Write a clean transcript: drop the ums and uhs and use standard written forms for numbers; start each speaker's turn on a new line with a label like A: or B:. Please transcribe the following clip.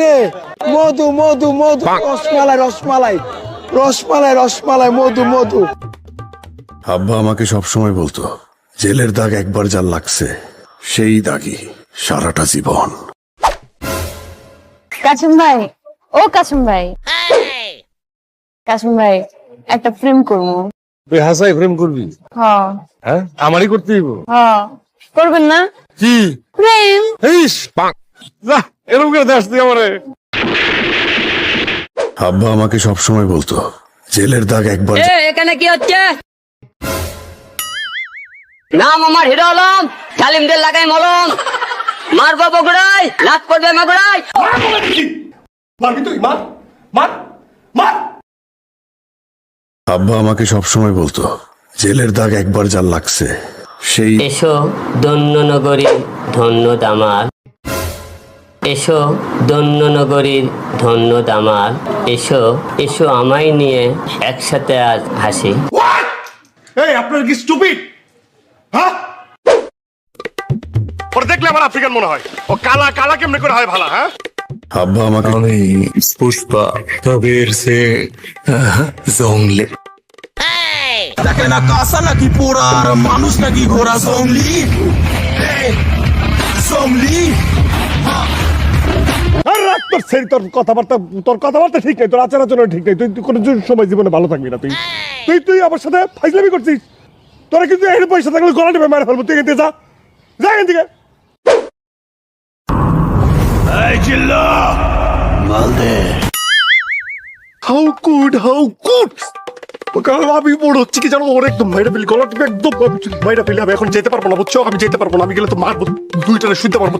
A: রে মধু মধু মধু রসমালাই রসমালাই রসমালাই রসমালাই মধু মধু।
B: আব্বা আমাকে সবসময় বলতো জেলের দাগ একবার যার লাগছে সেই দাগই সারাটা জীবন।
C: কাসিম ভাই, ও কাসিম ভাই, কাসিম ভাই একটা প্রেম করবো।
D: তুই হাসাই প্রেম করবি?
C: হ্যাঁ
D: হ্যাঁ, আমারই করতে দিব।
C: হ্যাঁ, করবেন না?
D: কি
C: প্রেম?
D: ইস যা এরকম করে দাস তুই আমারে।
B: আব্বা আমাকে সবসময় বলতো জেলের দাগ একবার
E: এখানে কি হচ্ছে? নাম আমার হিরো আলম, সালিমদের লাগাই মলম, মারবো বগুড়াই, লাভ করবে মাগুড়াই।
B: আব্বা আমাকে সবসময় বলতো জেলের দাগ একবার যার লাগছে সেই
E: এসো দন্য নগরীর ধন্য দামাল, এসো দন্য নগরীর ধন্য দামাল, এসো এসো আমায় নিয়ে একসাথে আজ হাসি।
F: এই আপনার কি স্টুপিড? হ্যাঁ, ওর দেখলে আমার আফ্রিকান মনে হয়। ও কালা কালা কেমনে করে হয় ভালা? হ্যাঁ,
B: আব্বা আমাকে
G: আমি পুষ্পা কবির সে জঙ্গলে
A: দেখে না কাঁসা নাকি পোড়া আর মানুষ নাকি ঘোড়া জঙ্গলি জঙ্গলি।
F: আর রাখ তোর সেই তোর কথাবার্তা ঠিক নেই, তোর আচার আচরণ ঠিক নেই। তুই কোনো সময় জীবনে ভালো থাকবি না। তুই তুই তুই আমার সাথে ফাইজলামি করছিস। তোরা কিন্তু এর পয়সা থাকলে গলা টিপে মারা ফেলবো। তুই এখান থেকে যা, যা এখান থেকে। হাউ গুড আমি বড় হচ্ছে কি জানো, ওর একদম মাইরা ফেলি, গলা টিপে একদম মাইরা ফেলি। আমি এখন যেতে পারবো না, বুঝছো? আমি যেতে পারবো না, আমি গেলে তো মারবো, দুইটারে শুনতে পারবো।